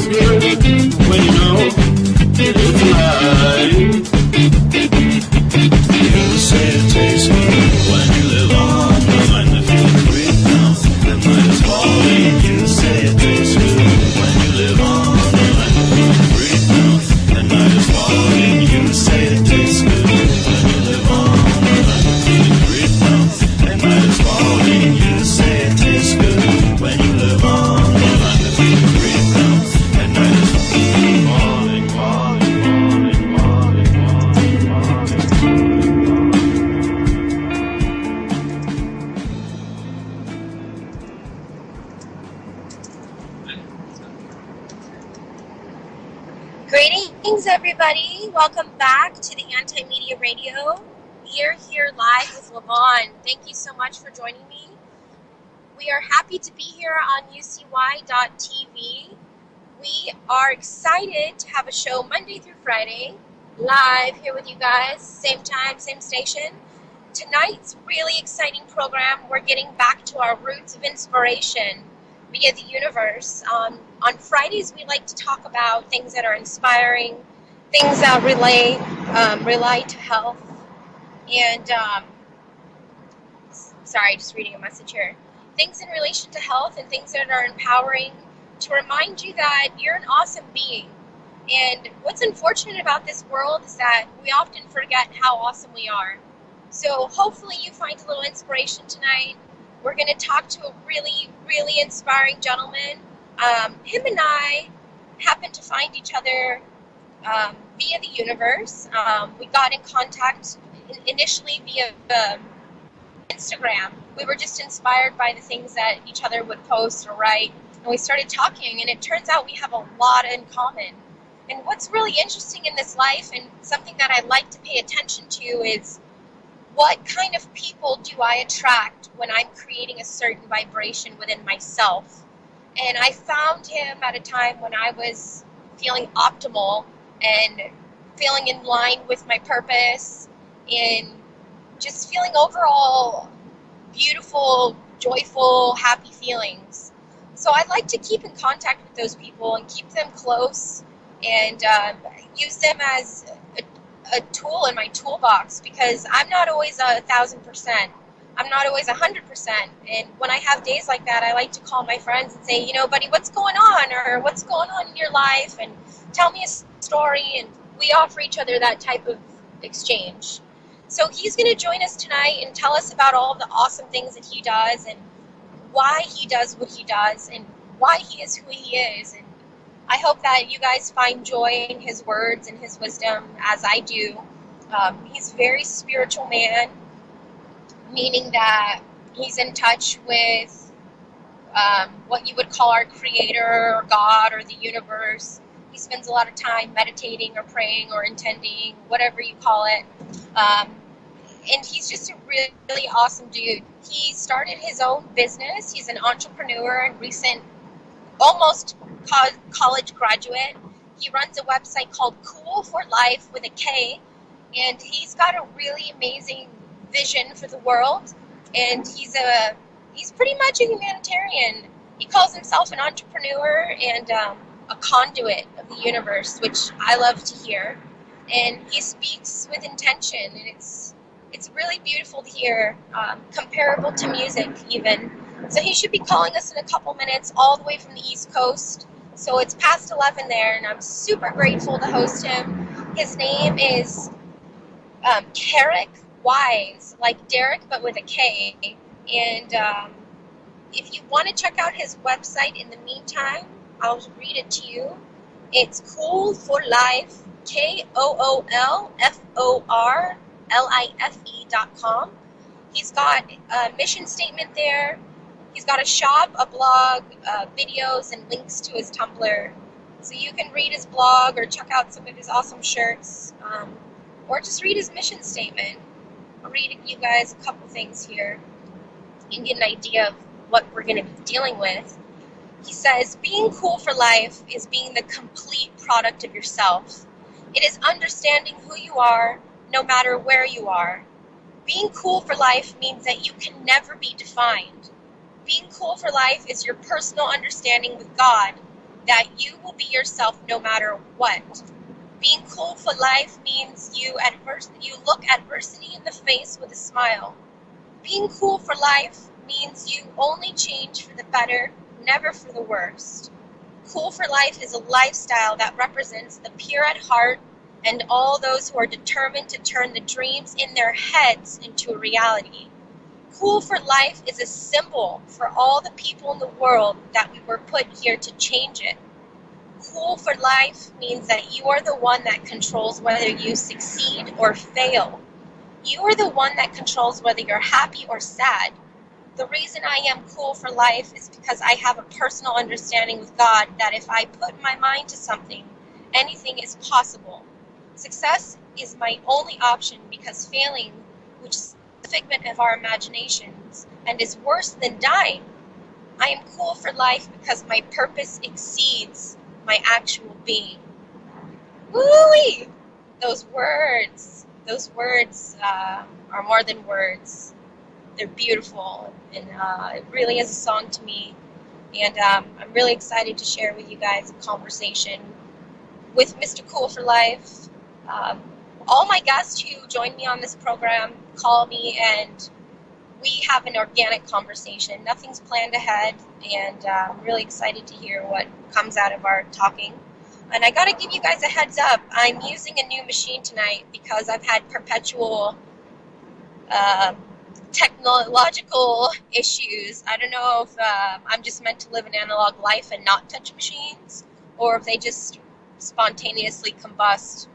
feels good when you know it is alive. You say it tastes good when you live on the line that feels great now. And night is falling. You say it tastes good when you live on the line that feels great now. And night is falling. You say it tastes good when you live on the line that feels great now. And night is falling. You say it tastes good when you live on the line that feels great now. And night is falling, falling, falling, falling, falling, falling. Greetings, everybody. Welcome back to the Anti-Media Radio. We're here live with Lavonne. Thank you so much for joining me. We are happy to be here on UCY.TV. We are excited to have a show Monday through Friday, live here with you guys, same time, same station. Tonight's really exciting program, we're getting back to our roots of inspiration via the universe. On Fridays, we like to talk about things that are inspiring, things that relate to health, and sorry, just reading a message here. Things in relation to health and things that are empowering to remind you that you're an awesome being. And what's unfortunate about this world is that we often forget how awesome we are. So hopefully you find a little inspiration tonight. We're going to talk to a really, really inspiring gentleman. Him and I happened to find each other via the universe. We got in contact initially via Instagram. We were just inspired by the things that each other would post or write, and we started talking, and it turns out we have a lot in common. And what's really interesting in this life, and something that I like to pay attention to, is what kind of people do I attract when I'm creating a certain vibration within myself? And I found him at a time when I was feeling optimal and feeling in line with my purpose and just feeling overall beautiful, joyful, happy feelings. So I'd like to keep in contact with those people and keep them close and use them as a tool in my toolbox, because I'm not always 1,000%. I'm not always 100%. And when I have days like that, I like to call my friends and say, buddy, what's going on? Or what's going on in your life? And tell me a story. And we offer each other that type of exchange. So he's going to join us tonight and tell us about all of the awesome things that he does and why he does what he does and why he is who he is. And I hope that you guys find joy in his words and his wisdom as I do. He's a very spiritual man, meaning that he's in touch with what you would call our creator or God or the universe. He spends a lot of time meditating or praying or intending, whatever you call it. And he's just a really, really awesome dude. He started his own business. He's an entrepreneur and recent, almost college graduate. He runs a website called Cool for Life with a K. And he's got a really amazing vision for the world, and he's pretty much a humanitarian. He calls himself an entrepreneur and a conduit of the universe, which I love to hear. And he speaks with intention, and it's really beautiful to hear, comparable to music even. So he should be calling us in a couple minutes, all the way from the East Coast. So it's past 11 there, and I'm super grateful to host him. His name is Carrick Wise, like Derek, but with a K. And if you want to check out his website in the meantime, I'll read it to you. It's Cool for Life, KOOLFORLIFE.com. He's got a mission statement there. He's got a shop, a blog, videos, and links to his Tumblr. So you can read his blog or check out some of his awesome shirts, or just read his mission statement. I'll read you guys a couple things here and get an idea of what we're going to be dealing with. He says, being cool for life is being the complete product of yourself. It is understanding who you are, no matter where you are. Being cool for life means that you can never be defined. Being cool for life is your personal understanding with God. that you will be yourself no matter what. Being cool for life means you look adversity in the face with a smile. Being cool for life means you only change for the better, never for the worst. Cool for life is a lifestyle that represents the pure at heart and all those who are determined to turn the dreams in their heads into a reality. Cool for life is a symbol for all the people in the world that we were put here to change it. Cool for life means that you are the one that controls whether you succeed or fail. You are the one that controls whether you're happy or sad. The reason I am cool for life is because I have a personal understanding with God that if I put my mind to something, anything is possible. Success is my only option because failing, which is a figment of our imaginations and is worse than dying. I am cool for life because my purpose exceeds my actual being. Woo-wee! Those words are more than words. They're beautiful, and it really is a song to me. And I'm really excited to share with you guys a conversation with Mr. Cool for Life. All my guests who join me on this program call me, and we have an organic conversation. Nothing's planned ahead, and I'm really excited to hear what comes out of our talking. And I got to give you guys a heads up. I'm using a new machine tonight because I've had perpetual technological issues. I don't know if I'm just meant to live an analog life and not touch machines, or if they just spontaneously combust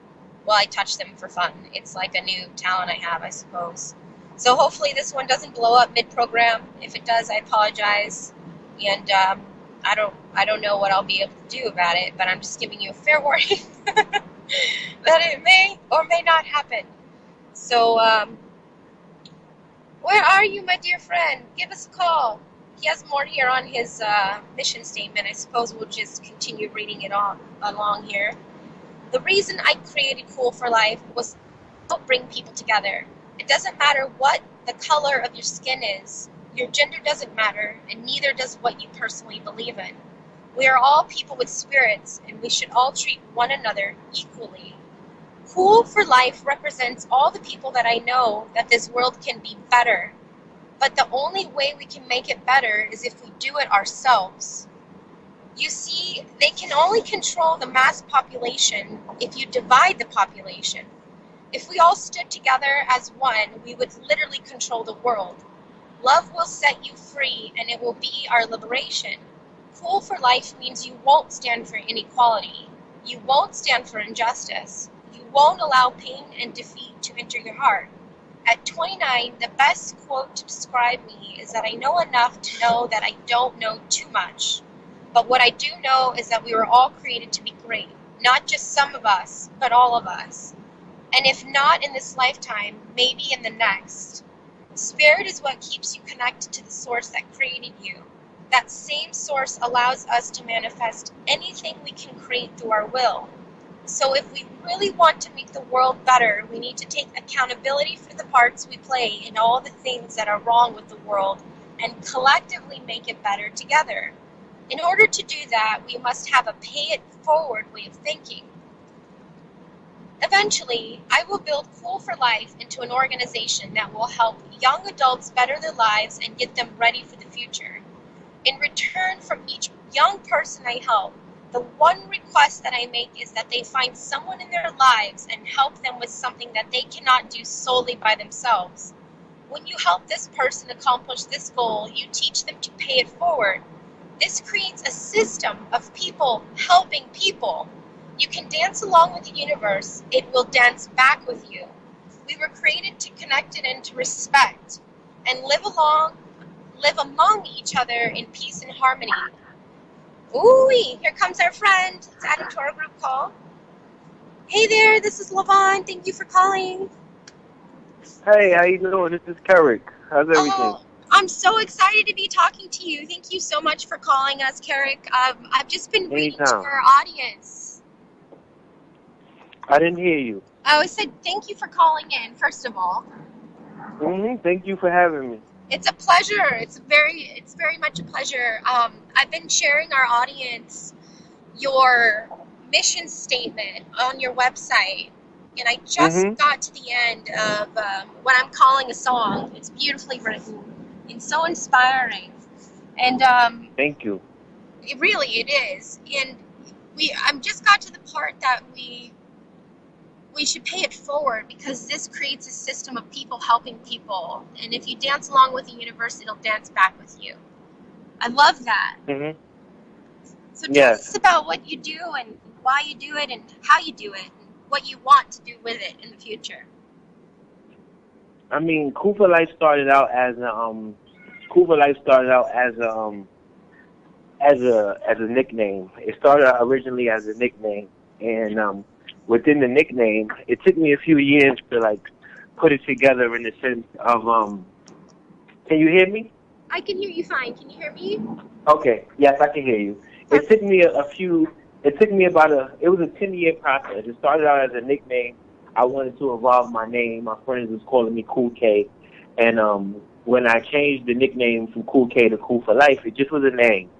while I touch them for fun. It's like a new talent I have, I suppose. So hopefully this one doesn't blow up mid-program. If it does, I apologize. And I don't know what I'll be able to do about it, but I'm just giving you a fair warning that it may or may not happen. So, where are you, my dear friend? Give us a call. He has more here on his mission statement. I suppose we'll just continue reading it along here. The reason I created Cool for Life was to help bring people together. It doesn't matter what the color of your skin is. Your gender doesn't matter, and neither does what you personally believe in. We are all people with spirits, and we should all treat one another equally. Cool for Life represents all the people that I know that this world can be better. But the only way we can make it better is if we do it ourselves. You see, they can only control the mass population if you divide the population. If we all stood together as one, we would literally control the world. Love will set you free, and it will be our liberation. Cool for Life means you won't stand for inequality. You won't stand for injustice. You won't allow pain and defeat to enter your heart. At 29, the best quote to describe me is that I know enough to know that I don't know too much. But what I do know is that we were all created to be great. Not just some of us, but all of us. And if not in this lifetime, maybe in the next. Spirit is what keeps you connected to the source that created you. That same source allows us to manifest anything we can create through our will. So if we really want to make the world better, we need to take accountability for the parts we play in all the things that are wrong with the world and collectively make it better together. In order to do that, we must have a pay-it-forward way of thinking. Eventually, I will build Cool for Life into an organization that will help young adults better their lives and get them ready for the future. In return from each young person I help, the one request that I make is that they find someone in their lives and help them with something that they cannot do solely by themselves. When you help this person accomplish this goal, you teach them to pay it forward. This creates a system of people helping people. You can dance along with the universe. It will dance back with you. We were created to connect it and to respect and live among each other in peace and harmony. Ooh, here comes our friend. Let's add him to our group call. Hey there, this is Lavonne. Thank you for calling. Hey, how you doing? This is Carrick. How's everything? Oh, I'm so excited to be talking to you. Thank you so much for calling us, Carrick. I've just been reading to our audience. I didn't hear you. I said thank you for calling in, first of all. Thank you for having me. It's a pleasure. It's very much a pleasure. I've been sharing our audience your mission statement on your website, and I just Mm-hmm. got to the end of what I'm calling a song. It's beautifully written and so inspiring, and Thank you. it is. And I'm just got to the part that we should pay it forward, because this creates a system of people helping people, and if you dance along with the universe, it'll dance back with you. I love that. Mm-hmm. So tell Yes. us about what you do and why you do it and how you do it and what you want to do with it in the future. I mean, Cooper Life started out as Cooper Life started out as a nickname. It started out originally as a nickname, and within the nickname, it took me a few years to like put it together in the sense of Can you hear me? I can hear you fine. Can you hear me? Okay. Yes, I can hear you. It took me it was a 10-year process. It started out as a nickname. I wanted to evolve my name. My friends was calling me Cool K. And when I changed the nickname from Cool K to Cool for Life, it just was a name.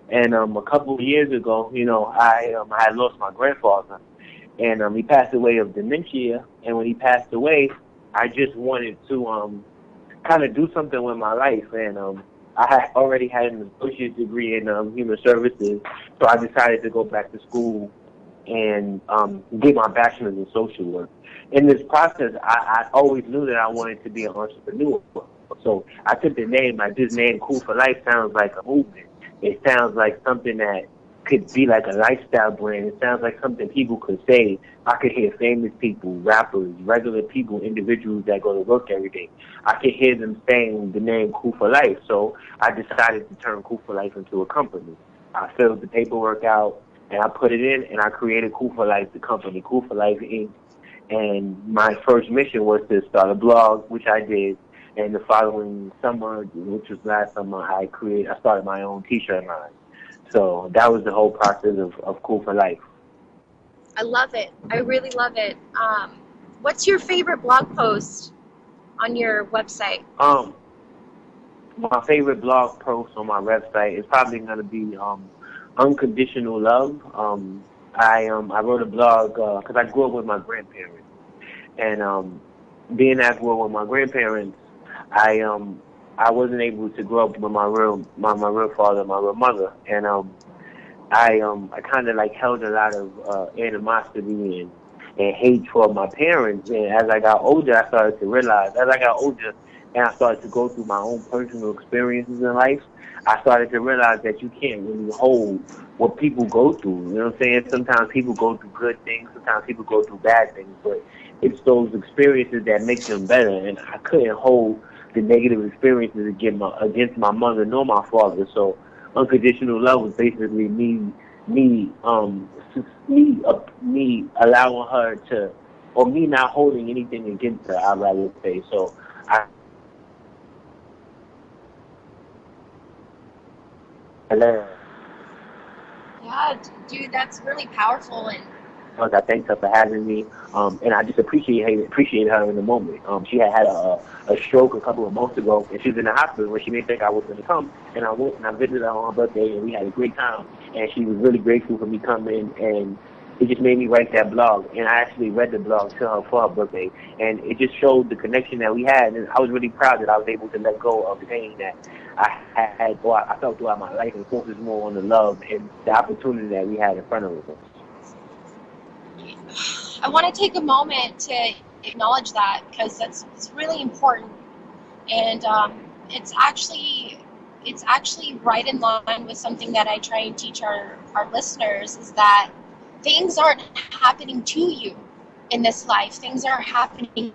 And a couple of years ago, I had lost my grandfather. And he passed away of dementia. And when he passed away, I just wanted to kind of do something with my life. And I had already had an associate degree in human services, so I decided to go back to school and get my bachelor's in social work. In this process, I always knew that I wanted to be an entrepreneur. So I took the name, like this name, Cool for Life, sounds like a movement. It sounds like something that could be like a lifestyle brand. It sounds like something people could say. I could hear famous people, rappers, regular people, individuals that go to work every day. I could hear them saying the name Cool for Life. So I decided to turn Cool for Life into a company. I filled the paperwork out, and I put it in, and I created Cool for Life, the company, Cool for Life Inc. And my first mission was to start a blog, which I did. And the following summer, which was last summer, I started my own T-shirt line. So that was the whole process of Cool for Life. I love it. I really love it. What's your favorite blog post on your website? My favorite blog post on my website is probably going to be Unconditional Love. I wrote a blog because I grew up with my grandparents, and being that I grew up with my grandparents, I wasn't able to grow up with my real father, my real mother, and I kind of like held a lot of animosity and hate toward my parents. And as I got older, I started to realize, as I got older and I started to go through my own personal experiences in life, I started to realize that you can't really hold what people go through. You know what I'm saying? Sometimes people go through good things, sometimes people go through bad things, but it's those experiences that make them better. And I couldn't hold the negative experiences against my mother nor my father. So Unconditional Love was basically me allowing her to, or me not holding anything against her, I'd rather say. So I learned. Yeah, dude, that's really powerful. And I thanked her for having me, and I just appreciate her in the moment. She had a stroke a couple of months ago, and she was in the hospital where she didn't think I was going to come. And I went and I visited her on her birthday, and we had a great time. And she was really grateful for me coming, and it just made me write that blog. And I actually read the blog to her for her birthday, and it just showed the connection that we had. And I was really proud that I was able to let go of the pain that I felt throughout my life and focus more on the love and the opportunity that we had in front of us. I want to take a moment to acknowledge that, because it's really important, and it's actually right in line with something that I try and teach our listeners, is that things aren't happening to you in this life. Things are happening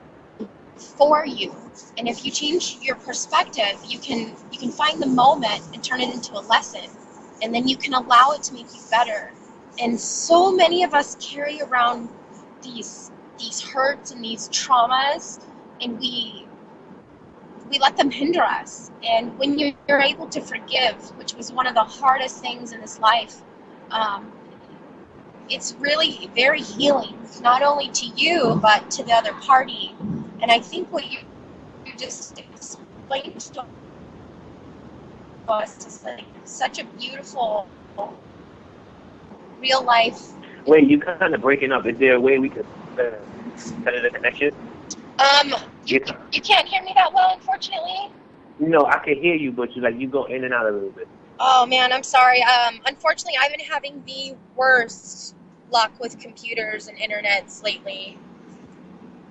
for you, and if you change your perspective, you can find the moment and turn it into a lesson, and then you can allow it to make you better. And so many of us carry around these hurts and these traumas, and we let them hinder us. And when you're able to forgive, which was one of the hardest things in this life, it's really very healing, not only to you but to the other party. And I think what you just explained to us is like such a beautiful real life. Wait, you kind of breaking up. Is there a way we could better the connection? You can't hear me that well, unfortunately. No, I can hear you, but you go in and out a little bit. Oh man, I'm sorry. Unfortunately, I've been having the worst luck with computers and internets lately.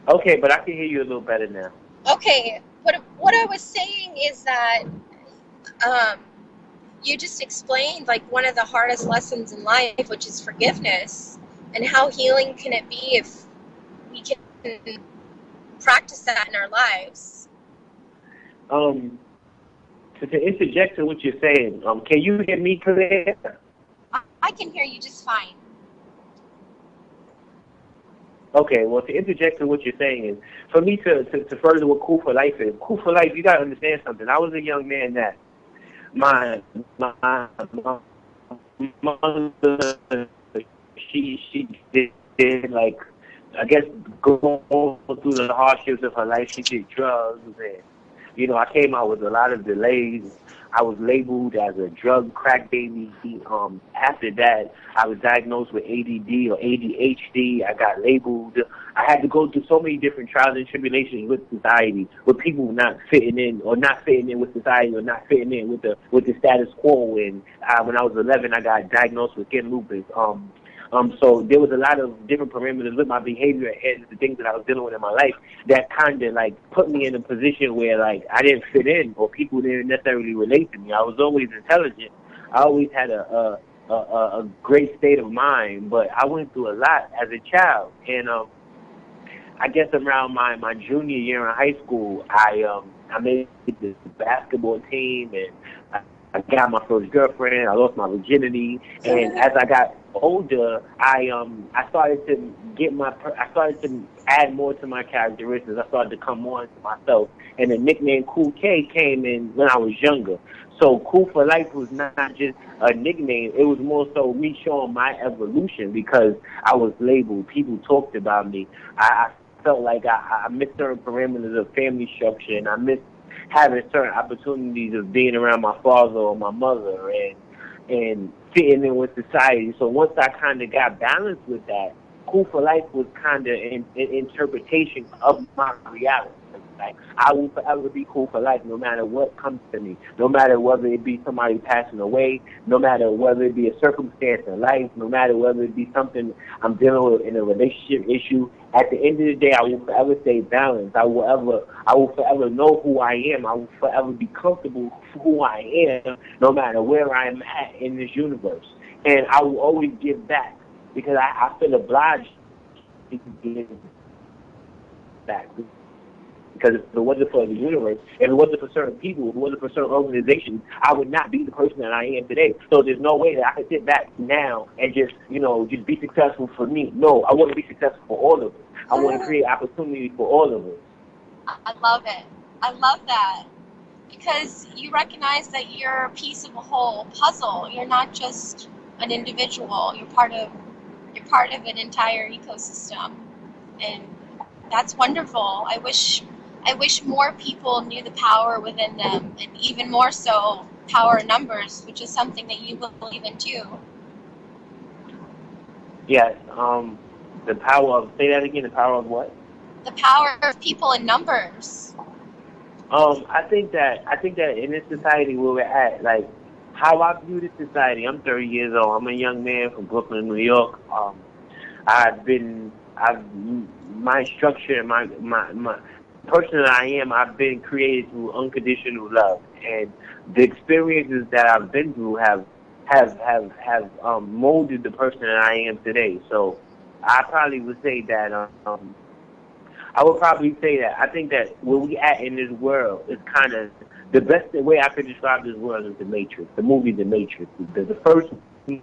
Okay, but I can hear you a little better now. Okay, what I was saying is that you just explained like one of the hardest lessons in life, which is forgiveness, and how healing can it be if we can practice that in our lives. To interject to what you're saying, can you hear me clear? I can hear you just fine. Okay, well, to interject to what you're saying is, for me to further what Cool for Life is, Cool for Life, you got to understand something. I was a young man that my mother, she did like, I guess, go through the hardships of her life. She did drugs, and I came out with a lot of delays. I was labeled as a drug crack baby. After that, I was diagnosed with ADD or ADHD. I got labeled. I had to go through so many different trials and tribulations with society, with people not fitting in, or not fitting in with society, or not fitting in with the status quo. And when I was 11, I got diagnosed with skin lupus. So there was a lot of different parameters with my behavior and the things that I was dealing with in my life that kind of like put me in a position where like I didn't fit in, or people didn't necessarily relate to me. I was always intelligent. I always had a great state of mind, but I went through a lot as a child. And I guess around my junior year in high school, I made this basketball team, and I got my first girlfriend. I lost my virginity, and as I got older, I started to add more to my characteristics. I started to come more into myself, and the nickname Cool K came in when I was younger. So Cool for Life was not just a nickname; it was more so me showing my evolution, because I was labeled. People talked about me. I felt like I missed certain parameters of family structure, and I missed having certain opportunities of being around my father or my mother and fitting in with society. So once I kind of got balanced with that, Cool for Life was kind of an interpretation of my reality. Like, I will forever be cool for life, no matter what comes to me, no matter whether it be somebody passing away, no matter whether it be a circumstance in life, no matter whether it be something I'm dealing with in a relationship issue. At the end of the day, I will forever stay balanced. I will forever know who I am. I will forever be comfortable with who I am, no matter where I am at in this universe. And I will always give back, because I feel obliged to give back. Because if it wasn't for the universe, if it wasn't for certain people, if it wasn't for certain organizations, I would not be the person that I am today. So there's no way that I could sit back now and just be successful for me. No, I want to be successful for all of us. I want to create opportunity for all of us. I love it. I love that. Because you recognize that you're a piece of a whole puzzle. You're not just an individual. You're part of an entire ecosystem. And that's wonderful. I wish more people knew the power within them, and even more so, power in numbers, which is something that you believe in too. Yes. The power of, say that again, the power of what? The power of people in numbers. I think that in this society where we're at, like how I view this society, I'm 30 years old. I'm a young man from Brooklyn, New York. My structure, my person that I am, I've been created through unconditional love, and the experiences that I've been through have molded the person that I am today. So I probably would say that I think that where we at in this world is kind of the best way I could describe this world is The Matrix, the movie The Matrix, the first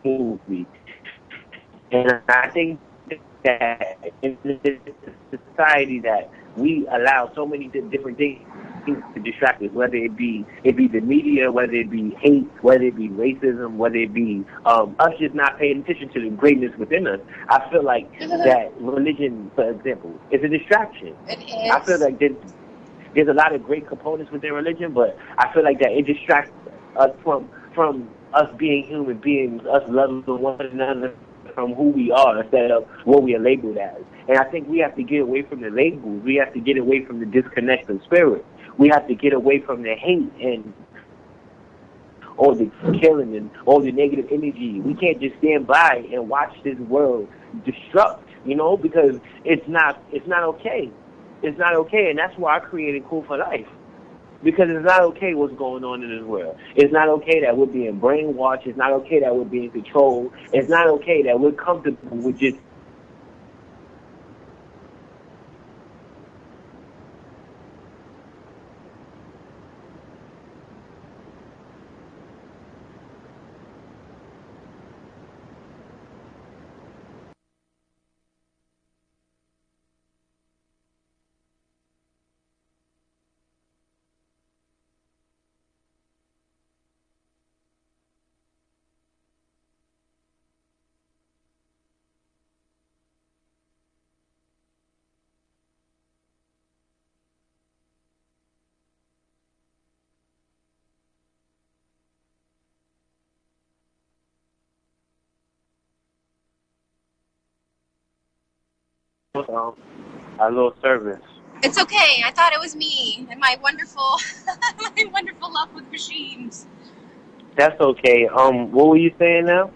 movie, and I think that in this society that we allow so many different things to distract us, whether it be the media, whether it be hate, whether it be racism, whether it be us just not paying attention to the greatness within us. I feel like that religion, for example, is a distraction. It is. I feel like there's a lot of great components within religion, but I feel like that it distracts us from us being human beings, us loving one another, from who we are instead of what we are labeled as. And I think we have to get away from the labels. We have to get away from the disconnected spirit. We have to get away from the hate and all the killing and all the negative energy. We can't just stand by and watch this world destruct, because it's not okay. It's not okay, and that's why I created Cool for Life. Because it's not okay what's going on in this world. It's not okay that we're being brainwashed. It's not okay that we're being controlled. It's not okay that we're comfortable with just a little service. It's okay. I thought it was me and my wonderful, my wonderful love with machines. That's okay. What were you saying now?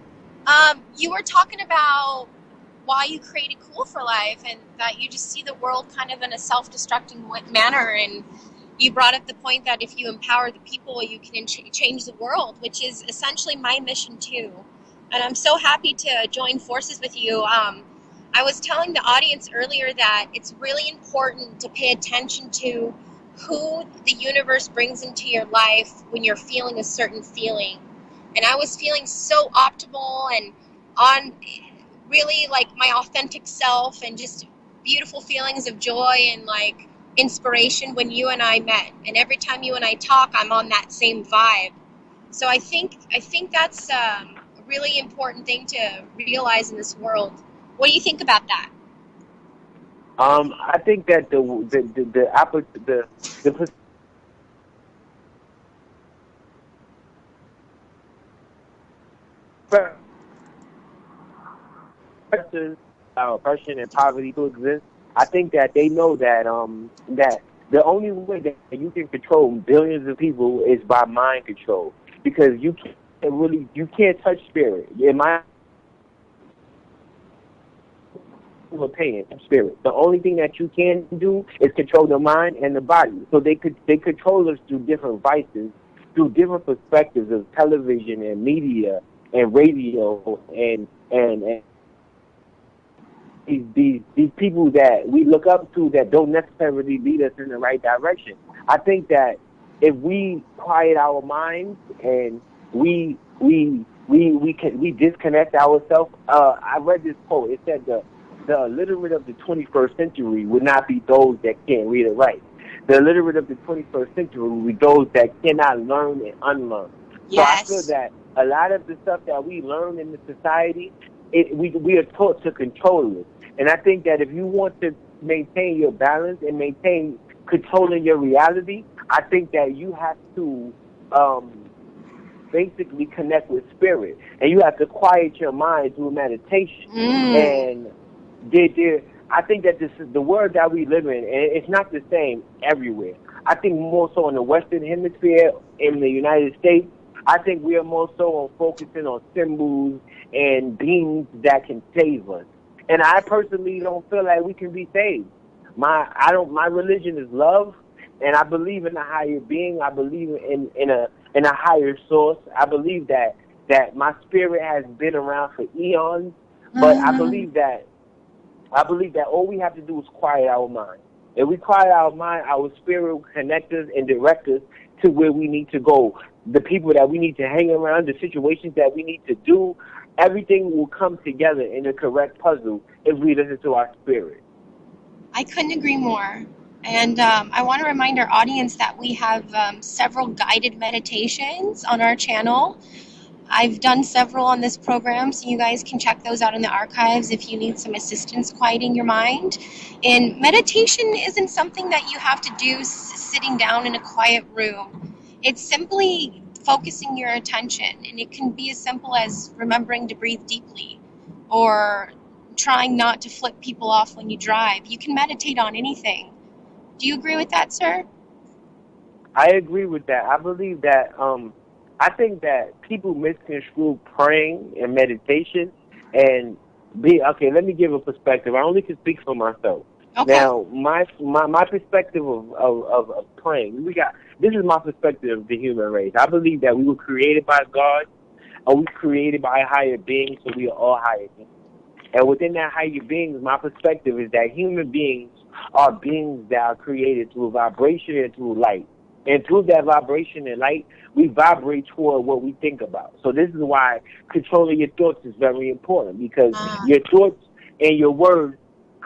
You were talking about why you created Cool for Life and that you just see the world kind of in a self-destructing manner. And you brought up the point that if you empower the people, you can change the world, which is essentially my mission too. And I'm so happy to join forces with you. I was telling the audience earlier that it's really important to pay attention to who the universe brings into your life when you're feeling a certain feeling. And I was feeling so optimal and on really like my authentic self and just beautiful feelings of joy and like inspiration when you and I met. And every time you and I talk, I'm on that same vibe. So I think that's a really important thing to realize in this world. What do you think about that? I think that the oppression and poverty to exist. I think that they know that that the only way that you can control billions of people is by mind control, because you can't touch spirit. In my opinion, spirit. The only thing that you can do is control the mind and the body. So they control us through different vices, through different perspectives of television and media and radio and these people that we look up to that don't necessarily lead us in the right direction. I think that if we quiet our minds and we disconnect ourselves. I read this quote. It said the illiterate of the 21st century would not be those that can't read or write. The illiterate of the 21st century would be those that cannot learn and unlearn. Yes. So I feel that a lot of the stuff that we learn in the society, we are taught to control it. And I think that if you want to maintain your balance and maintain controlling your reality, I think that you have to basically connect with spirit. And you have to quiet your mind through meditation. And I think that this is the world that we live in, and it's not the same everywhere. I think more so in the Western Hemisphere, in the United States, I think we are more so on focusing on symbols and beings that can save us. And I personally don't feel like we can be saved. My religion is love, and I believe in a higher being. I believe in a higher source. I believe that my spirit has been around for eons, but I believe that all we have to do is quiet our mind. If we quiet our mind, our spirit will connect us and direct us to where we need to go. The people that we need to hang around, the situations that we need to do, everything will come together in the correct puzzle if we listen to our spirit. I couldn't agree more. And I want to remind our audience that we have several guided meditations on our channel. I've done several on this program, so you guys can check those out in the archives if you need some assistance quieting your mind. And meditation isn't something that you have to do sitting down in a quiet room. It's simply focusing your attention, and it can be as simple as remembering to breathe deeply. or trying not to flip people off when you drive. You can meditate on anything. Do you agree with that, sir? I agree with that. I believe that I think that people misconstrue praying and meditation and be okay, let me give a perspective. I only can speak for myself. Okay. Now, my perspective of praying, we got this is my perspective of the human race. I believe that we were created by God, or we created by a higher being, so we are all higher beings. And within that higher beings, my perspective is that human beings are beings that are created through vibration and through light. And through that vibration and light, we vibrate toward what we think about. So this is why controlling your thoughts is very important, because your thoughts and your words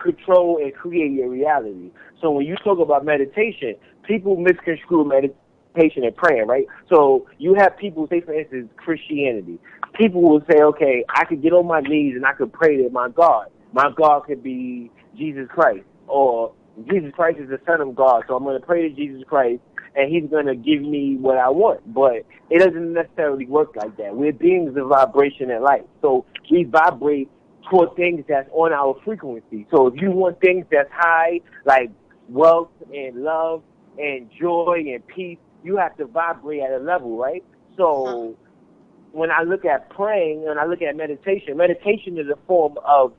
control and create your reality. So when you talk about meditation, people misconstrue meditation and praying, right? So you have people, say for instance, Christianity. People will say, okay, I could get on my knees and I could pray to my God. My God could be Jesus Christ, or Jesus Christ is the Son of God, so I'm going to pray to Jesus Christ and he's going to give me what I want. But it doesn't necessarily work like that. We're beings of vibration and light. So we vibrate toward things that's on our frequency. So if you want things that's high, like wealth and love and joy and peace, you have to vibrate at a level, right? So when I look at praying and I look at meditation, meditation is a form of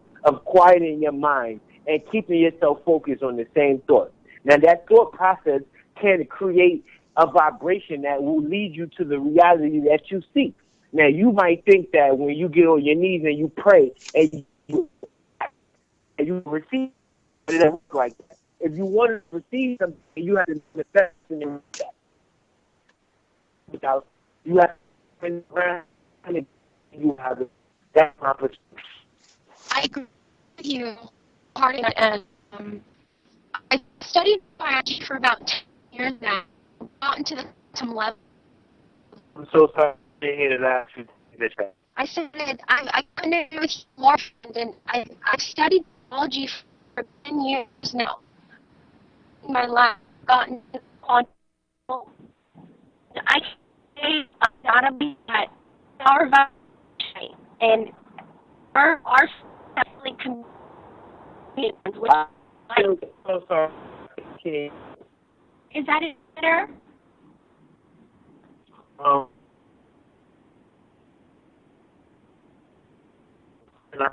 quieting your mind and keeping yourself focused on the same thought. Now, that thought process can create a vibration that will lead you to the reality that you seek. Now, you might think that when you get on your knees and you pray and you receive, but it doesn't work like that. If you want to receive something, you have to manifest in your without you have to you have to, that's my perspective. I agree with you, Harding, and I studied biology for about 10 years now. Got into the quantum level. I'm so sorry to hear the last few things. I said I couldn't agree with you more, and I've studied biology for 10 years now. In my life, gotten into quantum. I say gotta be that our vibration and our definitely commitment with. I'm so sorry. Okay. Is that it better? And I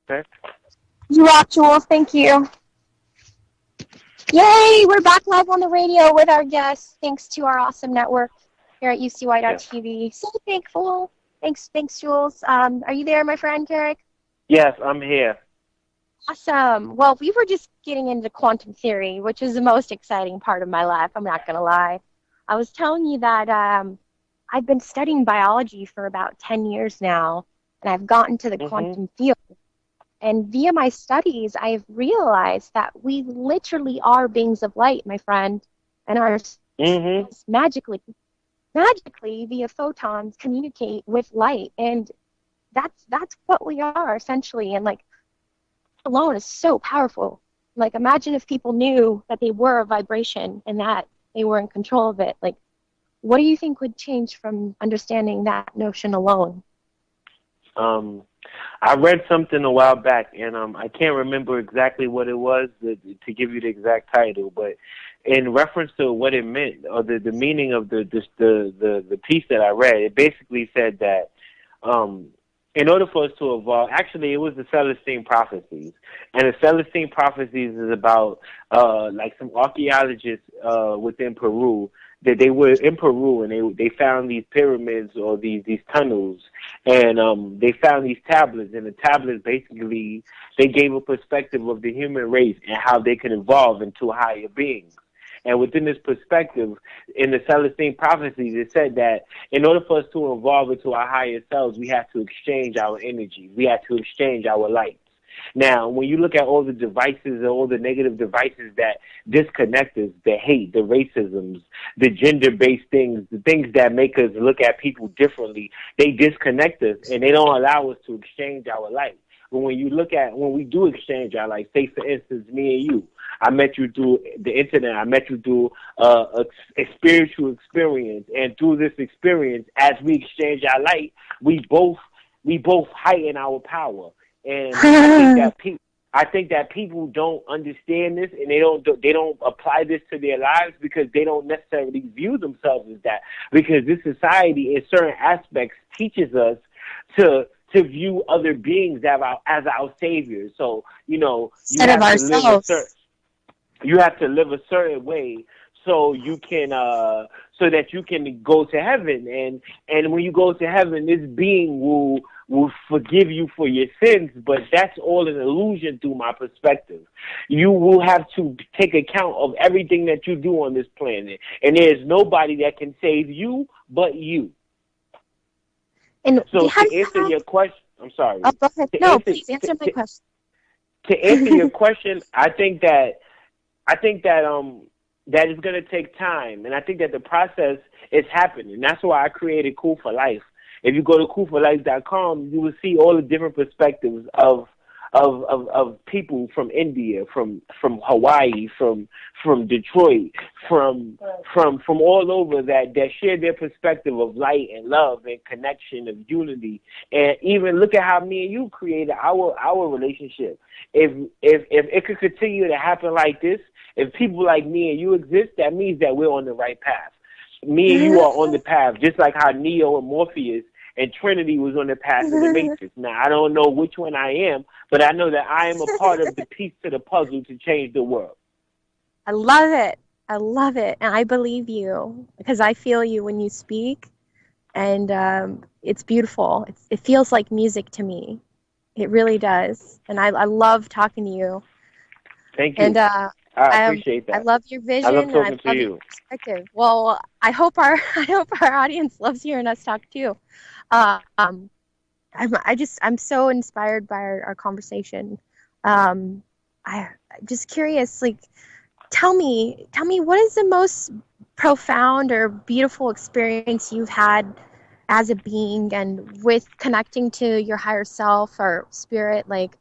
Okay. You rock, Jules. Thank you. Yay! We're back live on the radio with our guests, thanks to our awesome network here at Yes. UCY.tv. So thankful. Thanks, Jules. Are you there, my friend, Carrick? Yes, I'm here. Awesome. Well, we were just getting into quantum theory, which is the most exciting part of my life. I'm not going to lie. I was telling you that I've been studying biology for about 10 years now, and I've gotten to the quantum field. And via my studies, I've realized that we literally are beings of light, my friend, and our cells magically via photons communicate with light, and that's what we are essentially. And like, alone is so powerful. Like, imagine if people knew that they were a vibration and that they were in control of it. Like, what do you think would change from understanding that notion alone? I read something a while back, and I can't remember exactly what it was to give you the exact title, but in reference to what it meant, or the meaning of the piece that I read, it basically said that in order for us to evolve, actually it was the Celestine prophecies, and the Celestine prophecies is about like some archaeologists within Peru, that they were in Peru, and they found these pyramids or these tunnels, and they found these tablets, and the tablets basically, they gave a perspective of the human race and how they can evolve into higher beings. And within this perspective, in the Celestine prophecies, it said that in order for us to evolve into our higher selves, we have to exchange our energy. We have to exchange our lights. Now, when you look at all the devices and all the negative devices that disconnect us, the hate, the racisms, the gender-based things, the things that make us look at people differently, they disconnect us and they don't allow us to exchange our light. But when we do exchange our light, say for instance, me and you, I met you through the internet, I met you through a spiritual experience, and through this experience, as we exchange our light, we both heighten our power. And I think that people don't understand this, and they don't apply this to their lives because they don't necessarily view themselves as that. Because this society, in certain aspects, teaches us to view other beings as our saviors. So Instead of ourselves. You have to live a certain way so you can so that you can go to heaven, and when you go to heaven, this being will forgive you for your sins, but that's all an illusion through my perspective. You will have to take account of everything that you do on this planet, and there's nobody that can save you but you. And so to answer your question, I'm sorry. Oh, go ahead. No, please answer my question. To answer your question, I think that that is going to take time, and I think that the process is happening. That's why I created Cool for Life. If you go to coolforlife.com, you will see all the different perspectives of people from India, from Hawaii, from Detroit, from all over that share their perspective of light and love and connection of unity. And even look at how me and you created our relationship. If it could continue to happen like this, if people like me and you exist, that means that we're on the right path. Me and you are on the path, just like how Neo and Morpheus and Trinity was on the path of the Matrix. Now, I don't know which one I am, but I know that I am a part of the piece to the puzzle to change the world. I love it. I love it. And I believe you because I feel you when you speak. And it's beautiful. It feels like music to me. It really does. And I love talking to you. Thank you. And I appreciate that. I love your vision. I love talking and I love to your perspective. Well, I hope our audience loves hearing us talk too. I'm so inspired by our conversation. I'm just curious, like, tell me what is the most profound or beautiful experience you've had as a being and with connecting to your higher self or spirit? Like,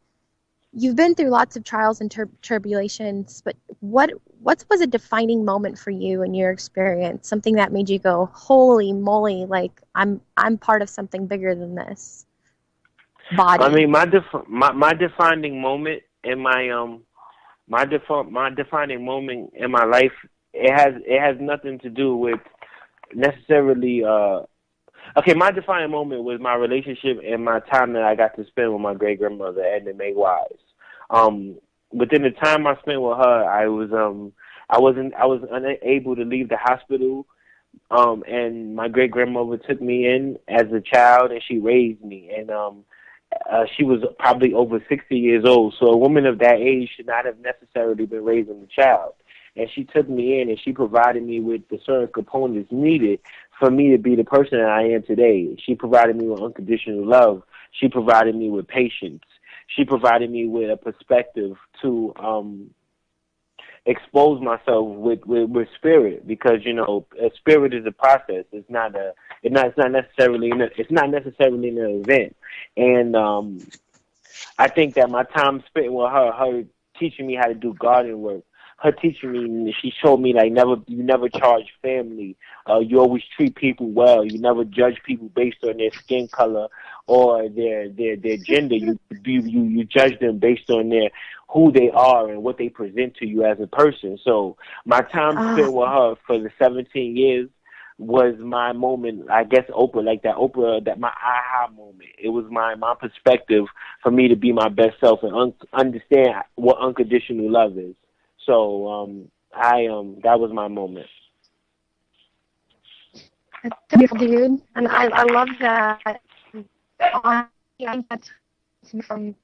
you've been through lots of trials and tribulations, but what was a defining moment for you in your experience? Something that made you go, holy moly, like I'm part of something bigger than this body. I mean, my defining moment in my defining moment in my life, it has nothing to do with necessarily Okay, my defining moment was my relationship and my time that I got to spend with my great grandmother, Edna Mae Wise. Within the time I spent with her, I was unable to leave the hospital. And my great grandmother took me in as a child, and she raised me. And she was probably over 60 years old, so a woman of that age should not have necessarily been raising a child. And she took me in, and she provided me with the certain components needed for me to be the person that I am today. She provided me with unconditional love. She provided me with patience. She provided me with a perspective to expose myself with spirit, because a spirit is a process. It's not necessarily an event. And I think that my time spent with her teaching me how to do garden work, her teaching me, she showed me like you never charge family. You always treat people well. You never judge people based on their skin color or their gender. You judge them based on who they are and what they present to you as a person. So my time spent with her for the 17 years was my moment, I guess, that my aha moment. It was my perspective for me to be my best self and understand what unconditional love is. So that was my moment. That's beautiful, dude. And I love that. I think that's from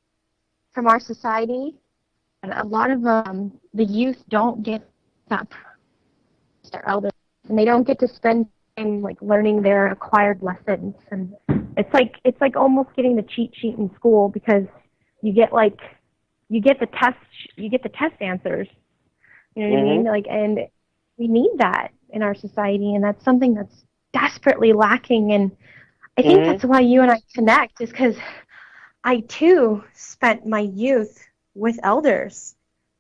our society. And a lot of the youth don't get that their elders, and they don't get to spend time like learning their acquired lessons. And it's like almost getting the cheat sheet in school, because you get the test answers. You know what I mean? Like, and we need that in our society, and that's something that's desperately lacking. And I think that's why you and I connect, is because I too spent my youth with elders,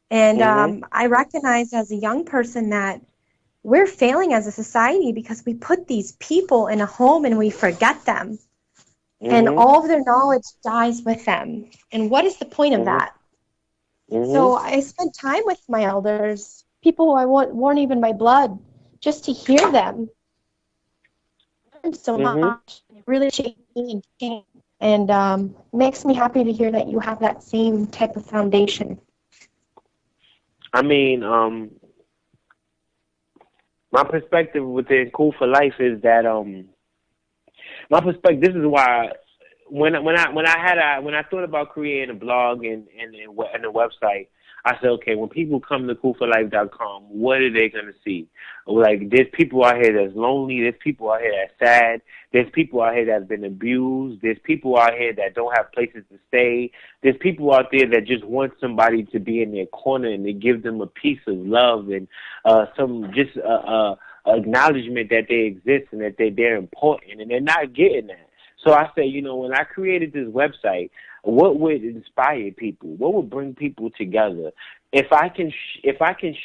and I recognized as a young person that we're failing as a society because we put these people in a home and we forget them, and all of their knowledge dies with them. And what is the point of that? So I spent time with my elders, people who I weren't even my blood, just to hear them. I learned so much. It really shaped me and changed. And makes me happy to hear that you have that same type of foundation. I mean, my perspective within Cool for Life is that my perspective. This is why when I thought about creating a blog and a website, I said, okay, when people come to coolforlife.com, what are they gonna see? Like, there's people out here that's lonely. There's people out here that's sad. There's people out here that's been abused. There's people out here that don't have places to stay. There's people out there that just want somebody to be in their corner and to give them a piece of love and some just acknowledgement that they exist and that they're important, and they're not getting that. So I said, when I created this website, what would inspire people? What would bring people together? If I can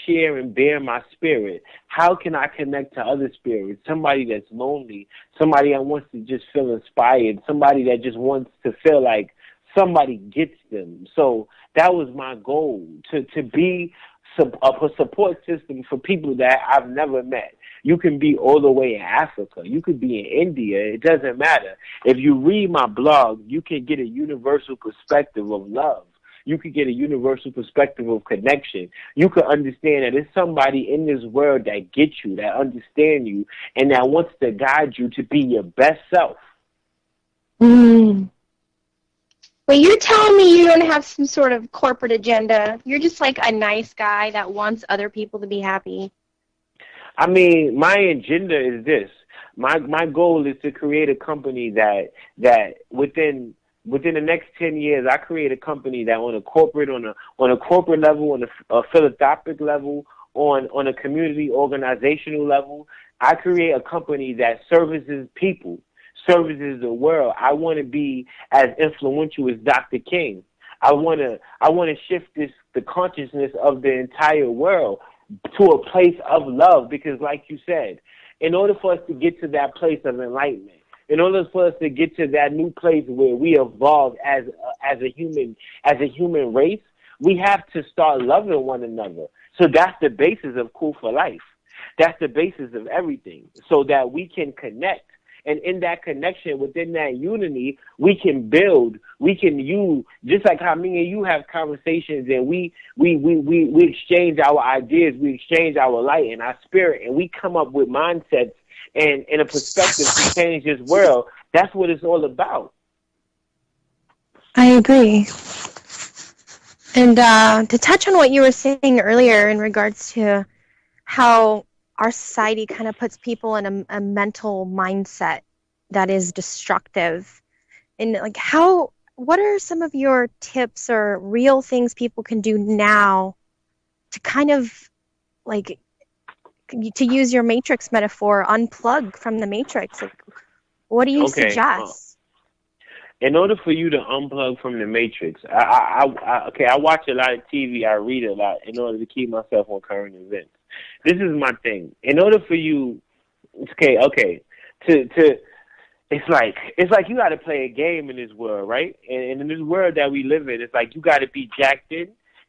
share and bear my spirit, how can I connect to other spirits? Somebody that's lonely, somebody that wants to just feel inspired, somebody that just wants to feel like somebody gets them. So that was my goal, to be a support system for people that I've never met. You can be all the way in Africa. You could be in India. It doesn't matter. If you read my blog, you can get a universal perspective of love. You could get a universal perspective of connection. You could understand that there's somebody in this world that gets you, that understands you, and that wants to guide you to be your best self. Well, you're telling me you don't have some sort of corporate agenda. You're just like a nice guy that wants other people to be happy. I mean, my agenda is this. My goal is to create a company that within the next 10 years, I create a company that on a corporate level, on a philanthropic level, on a community organizational level, I create a company that services people, services the world. I want to be as influential as Dr. King. I want to shift the consciousness of the entire world to a place of love, because like you said, in order for us to get to that place of enlightenment, in order for us to get to that new place where we evolve as a human race, we have to start loving one another. So that's the basis of Cool for Life. That's the basis of everything, so that we can connect And in that connection, within that unity, we can build, we can use, just like how me and you have conversations and we exchange our ideas, we exchange our light and our spirit, and we come up with mindsets and a perspective to change this world. That's what it's all about. I agree. And to touch on what you were saying earlier in regards to how our society kind of puts people in a mental mindset that is destructive, and like what are some of your tips or real things people can do now to kind of, like, to use your Matrix metaphor, unplug from the Matrix? Like, what do you suggest? In order for you to unplug from the Matrix, I watch a lot of TV, I read a lot in order to keep myself on current events. This is my thing. In order for you, it's like you got to play a game in this world, right? And in this world that we live in, it's like you got to be jacked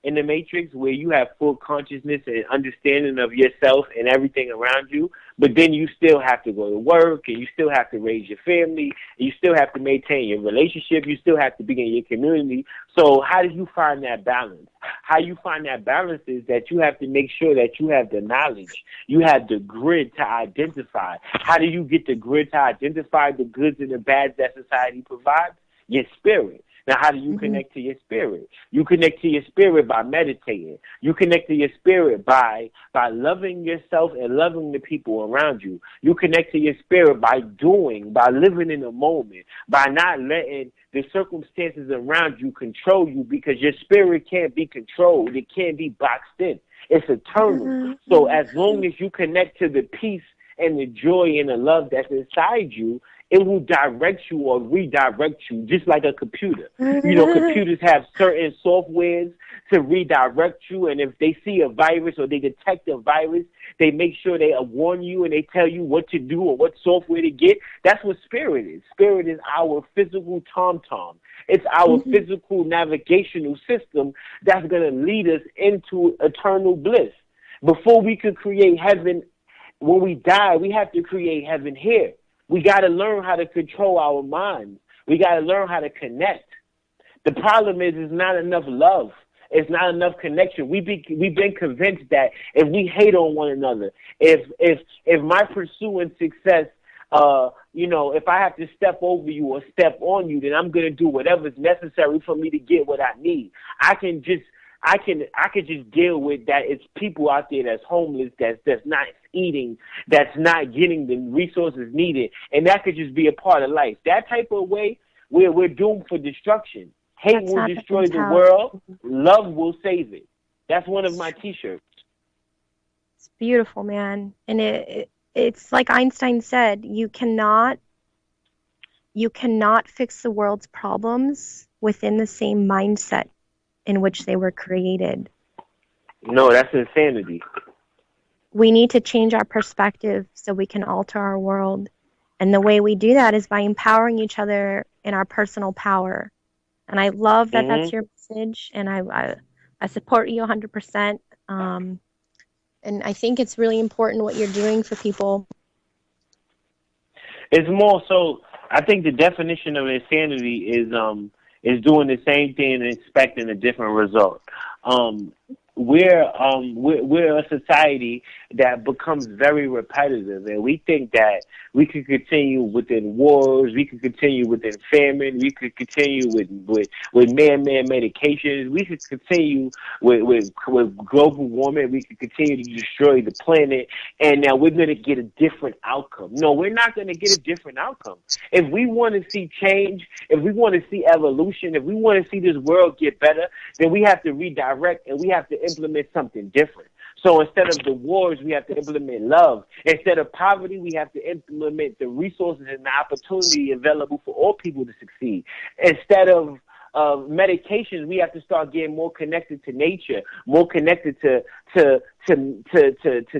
in the Matrix, where you have full consciousness and understanding of yourself and everything around you, but then you still have to go to work, and you still have to raise your family, and you still have to maintain your relationship, you still have to be in your community. So how do you find that balance? How you find that balance is that you have to make sure that you have the knowledge, you have the grid to identify. How do you get the grid to identify the goods and the bads that society provides? Your spirit. Now, how do you connect to your spirit? You connect to your spirit by meditating. You connect to your spirit by loving yourself and loving the people around you. You connect to your spirit by doing, by living in the moment, by not letting the circumstances around you control you, because your spirit can't be controlled. It can't be boxed in. It's eternal. So as long as you connect to the peace and the joy and the love that's inside you, it will direct you or redirect you, just like a computer. You know, computers have certain softwares to redirect you, and if they see a virus or they detect a virus, they make sure they warn you and they tell you what to do or what software to get. That's what spirit is. Spirit is our physical tom-tom. It's our physical navigational system that's going to lead us into eternal bliss. Before we could create heaven, when we die, we have to create heaven here. We got to learn how to control our minds. We got to learn how to connect. The problem is, it's not enough love. It's not enough connection. We've been convinced that if we hate on one another, if my pursuing success, if I have to step over you or step on you, then I'm going to do whatever's necessary for me to get what I need. I can just deal with that. It's people out there that's homeless, that's not eating, that's not getting the resources needed, and that could just be a part of life. That type of way, we're doomed for destruction. Hate will destroy the world. Love will save it. That's one of my T-shirts. It's beautiful, man. And it's like Einstein said, you cannot fix the world's problems within the same mindset in which they were created. No, that's insanity. We need to change our perspective so we can alter our world. And the way we do that is by empowering each other in our personal power. And I love that that's your message, and I support you 100%. And I think it's really important what you're doing for people. It's more so, I think the definition of insanity is doing the same thing and expecting a different result. We're a society that becomes very repetitive, and we think that we could continue within wars, we could continue within famine, we could continue with man-made medications, we could continue with global warming, we could continue to destroy the planet, and now we're going to get a different outcome. No, we're not going to get a different outcome. If we want to see change, if we want to see evolution, if we want to see this world get better, then we have to redirect and we have to implement something different. So instead of the wars, we have to implement love. Instead of poverty, we have to implement the resources and the opportunity available for all people to succeed. Instead of medications, we have to start getting more connected to nature, more connected to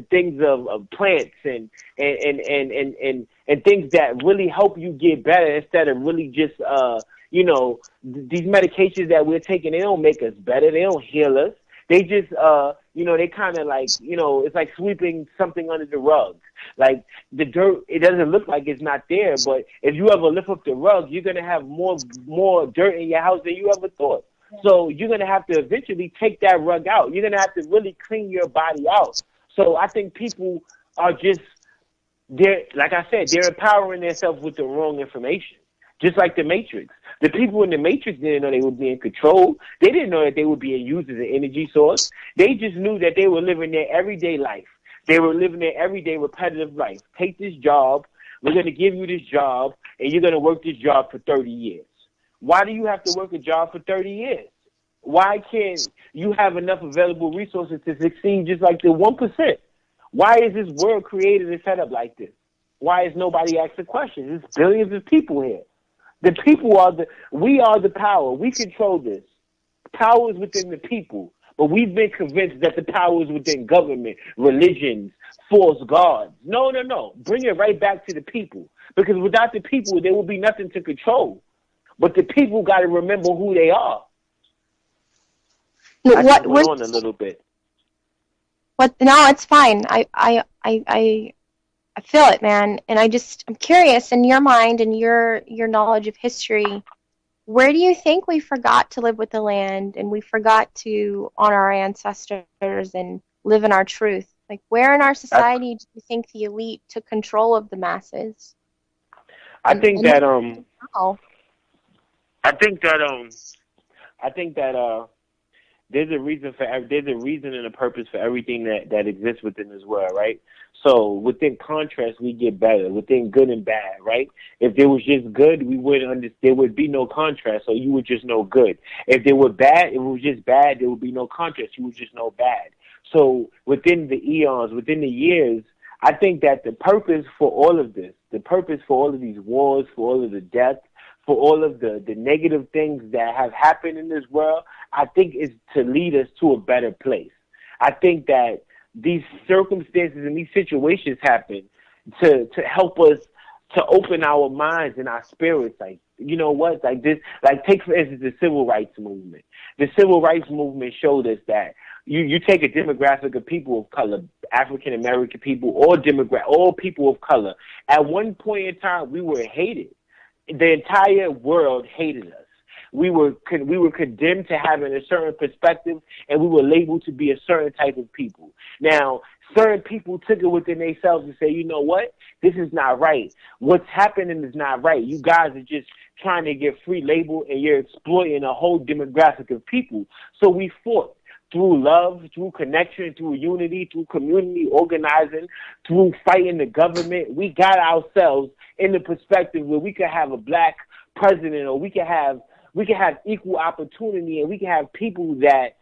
things of plants and things that really help you get better, instead of really just these medications that we're taking. They don't make us better. They don't heal us. They just they kind of like, it's like sweeping something under the rug. Like the dirt, it doesn't look like it's not there, but if you ever lift up the rug, you're gonna have more dirt in your house than you ever thought. So you're gonna have to eventually take that rug out. You're gonna have to really clean your body out. So I think people are just like I said, they're empowering themselves with the wrong information. Just like the Matrix. The people in the Matrix didn't know they were being controlled. They didn't know that they were being used as an energy source. They just knew that they were living their everyday life. They were living their everyday repetitive life. Take this job. We're going to give you this job, and you're going to work this job for 30 years. Why do you have to work a job for 30 years? Why can't you have enough available resources to succeed just like the 1%? Why is this world created and set up like this? Why is nobody asking questions? There's billions of people here. The people we are the power. We control this. Power is within the people. But we've been convinced that the power is within government, religions, false gods. No. Bring it right back to the people. Because without the people, there will be nothing to control. But the people got to remember who they are. I just went on a little bit. No, it's fine. I feel it, man, and I'm curious, in your mind and your knowledge of history, where do you think we forgot to live with the land and we forgot to honor our ancestors and live in our truth? Like, where in our society do you think the elite took control of the masses? I think that there's a reason and a purpose for everything that exists within this world, right? So within contrast, we get better. Within good and bad, right? If there was just good, there would be no contrast, so you would just know good. If there were bad, it was just bad, there would be no contrast, you would just know bad. So within the eons, within the years, I think that the purpose for all of this, the purpose for all of these wars, for all of the death, for all of the negative things that have happened in this world, I think is to lead us to a better place. I think that these circumstances and these situations happen to help us to open our minds and our spirits. Like, you know what? Like this, like take for instance the civil rights movement. The civil rights movement showed us that you take a demographic of people of color, African American people, all people of color. At one point in time, we were hated. The entire world hated us. We were condemned to having a certain perspective, and we were labeled to be a certain type of people. Now, certain people took it within themselves and say, you know what? This is not right. What's happening is not right. You guys are just trying to get free label, and you're exploiting a whole demographic of people. So we fought through love, through connection, through unity, through community organizing, through fighting the government. We got ourselves in the perspective where we could have a black president, or we could have equal opportunity, and we can have people that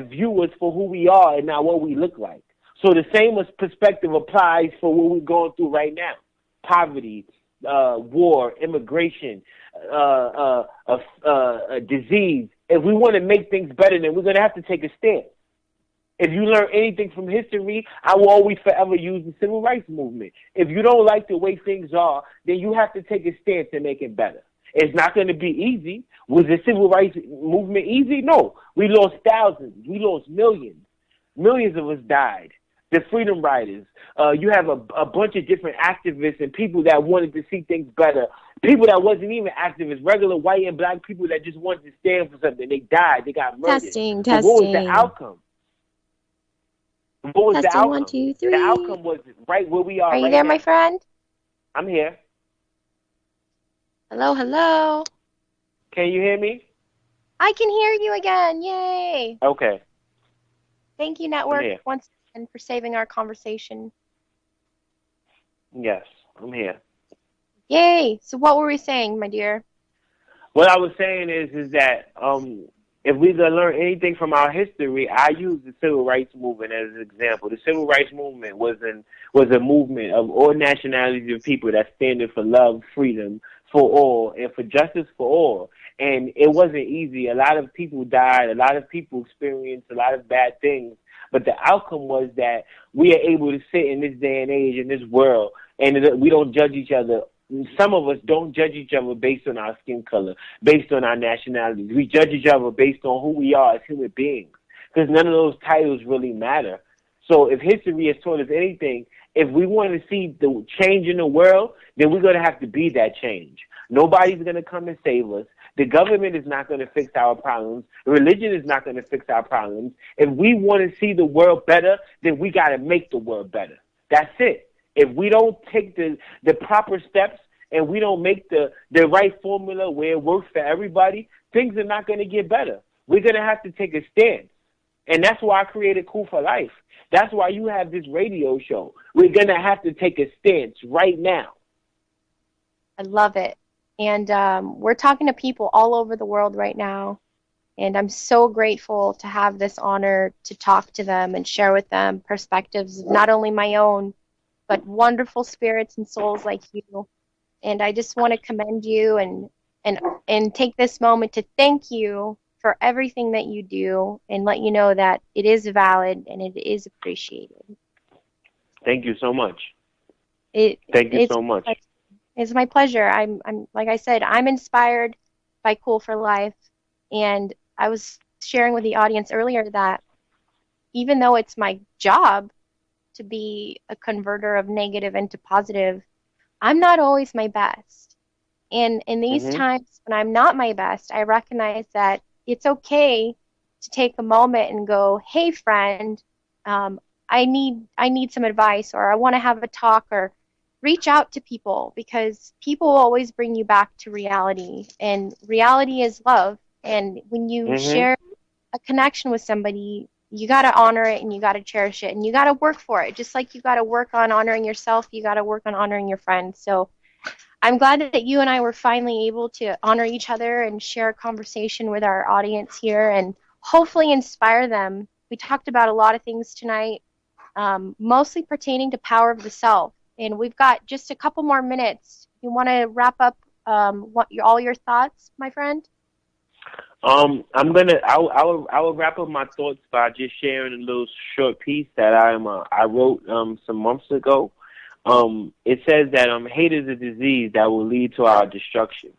view us for who we are and not what we look like. So the same perspective applies for what we're going through right now: poverty, war, immigration, disease. If we want to make things better, then we're going to have to take a stand. If you learn anything from history, I will always forever use the civil rights movement. If you don't like the way things are, then you have to take a stand to make it better. It's not going to be easy. Was the civil rights movement easy? No. We lost thousands. We lost millions. Millions of us died. The freedom riders. You have a bunch of different activists and people that wanted to see things better. People that wasn't even activists, regular white and black people that just wanted to stand for something. They died. They got murdered. Testing. What was the outcome? What was Testing, the outcome? 1, 2, 3. The outcome was right where we are. Are you right there, now. my friend? I'm here. Hello, hello. Can you hear me? I can hear you again. Yay. Okay. Thank you, I'm Network, here. once again for saving our conversation. Yes, I'm here. Yay. So what were we saying, my dear? What I was saying is that if we could learn anything from our history, I use the civil rights movement as an example. The civil rights movement was a movement of all nationalities of people that standing for love, freedom for all, and for justice for all. And it wasn't easy. A lot of people died. A lot of people experienced a lot of bad things. But the outcome was that we are able to sit in this day and age, in this world, and we don't judge each other. Some of us don't judge each other based on our skin color, based on our nationalities. We judge each other based on who we are as human beings. because none of those titles really matter. So if history has taught us anything, if we want to see the change in the world, then we're going to have to be that change. Nobody's going to come and save us. The government is not going to fix our problems. Religion is not going to fix our problems. If we want to see the world better, then we got to make the world better. That's it. If we don't take the proper steps and we don't make the right formula where it works for everybody, things are not going to get better. We're going to have to take a stand. And that's why I created Cool for Life. That's why you have this radio show. We're going to have to take a stance right now. I love it. And we're talking to people all over the world right now. And I'm so grateful to have this honor to talk to them and share with them perspectives, not only my own, but wonderful spirits and souls like you. And I just want to commend you and take this moment to thank you for everything that you do and let you know that it is valid and it is appreciated. Thank you so much. Thank you so much. It's my pleasure. I'm like I said, I'm inspired by Cool for Life, and I was sharing with the audience earlier that even though it's my job to be a converter of negative into positive, I'm not always my best. And in these times when I'm not my best, I recognize that it's okay to take a moment and go, hey, friend, I need some advice, or I want to have a talk, or reach out to people, because people will always bring you back to reality. And reality is love. And when you share a connection with somebody, you got to honor it and you got to cherish it and you got to work for it. Just like you got to work on honoring yourself, you got to work on honoring your friends. So I'm glad that you and I were finally able to honor each other and share a conversation with our audience here and hopefully inspire them. We talked about a lot of things tonight, mostly pertaining to power of the self. And we've got just a couple more minutes. You want to wrap up all your thoughts, my friend? I will wrap up my thoughts by just sharing a little short piece that I wrote some months ago. It says that hate is a disease that will lead to our destruction.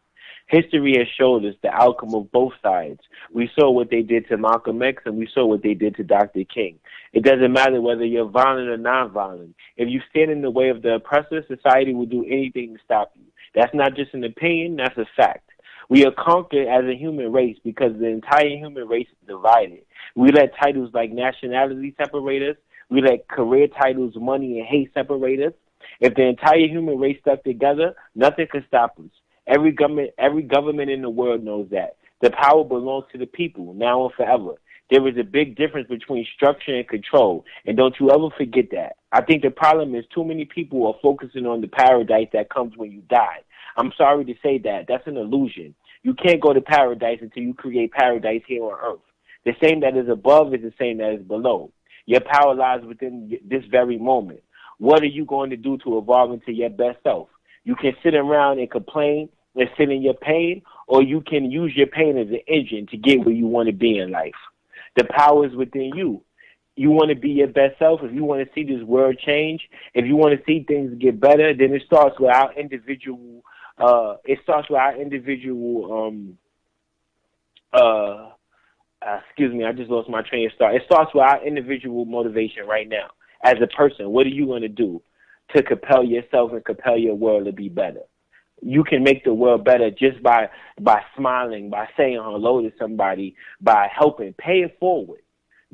History has showed us the outcome of both sides. We saw what they did to Malcolm X, and we saw what they did to Dr. King. It doesn't matter whether you're violent or nonviolent. If you stand in the way of the oppressor, society will do anything to stop you. That's not just an opinion, that's a fact. We are conquered as a human race because the entire human race is divided. We let titles like nationality separate us. We let career titles, money, and hate separate us. If the entire human race stuck together, nothing could stop us. Every government in the world knows that. The power belongs to the people, now and forever. There is a big difference between structure and control, and don't you ever forget that. I think the problem is too many people are focusing on the paradise that comes when you die. I'm sorry to say that. That's an illusion. You can't go to paradise until you create paradise here on earth. The same that is above is the same that is below. Your power lies within this very moment. What are you going to do to evolve into your best self? You can sit around and complain and sit in your pain, or you can use your pain as an engine to get where you want to be in life. The power is within you. You want to be your best self. If you want to see this world change, if you want to see things get better, then it starts with our individual. Excuse me, I just lost my train of thought. It starts with our individual motivation right now. As a person, what are you going to do to compel yourself and compel your world to be better? You can make the world better just by smiling, by saying hello to somebody, by helping, pay it forward.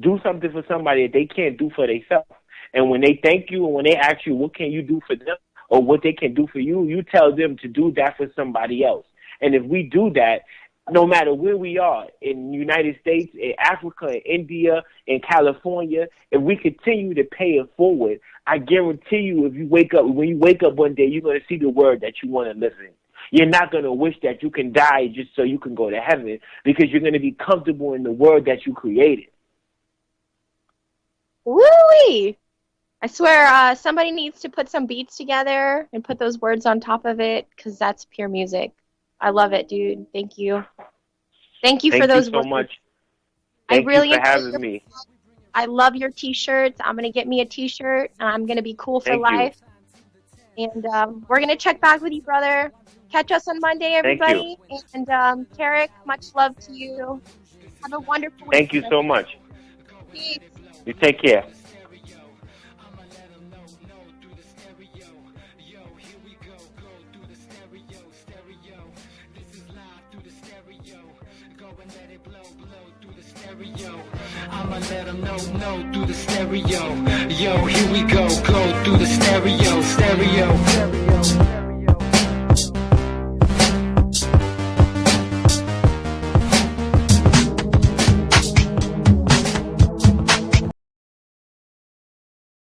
Do something for somebody that they can't do for themselves. And when they thank you and when they ask you what can you do for them or what they can do for you, you tell them to do that for somebody else. And if we do that, no matter where we are, in the United States, in Africa, in India, in California, if we continue to pay it forward, I guarantee you when you wake up one day, you're going to see the world that you want to live in. You're not going to wish that you can die just so you can go to heaven, because you're going to be comfortable in the world that you created. Woo-wee! I swear somebody needs to put some beats together and put those words on top of it, because that's pure music. I love it, dude. Thank you. Thank you for those words. Thank you so much. Thank you for having me. I love your T-shirts. I'm going to get me a T-shirt, and I'm going to be cool for life. And we're going to check back with you, brother. Catch us on Monday, everybody. And Tarek, much love to you. Have a wonderful week. Thank you so much. Peace. You take care. I'ma let them know through the stereo. Yo, here we go through the stereo.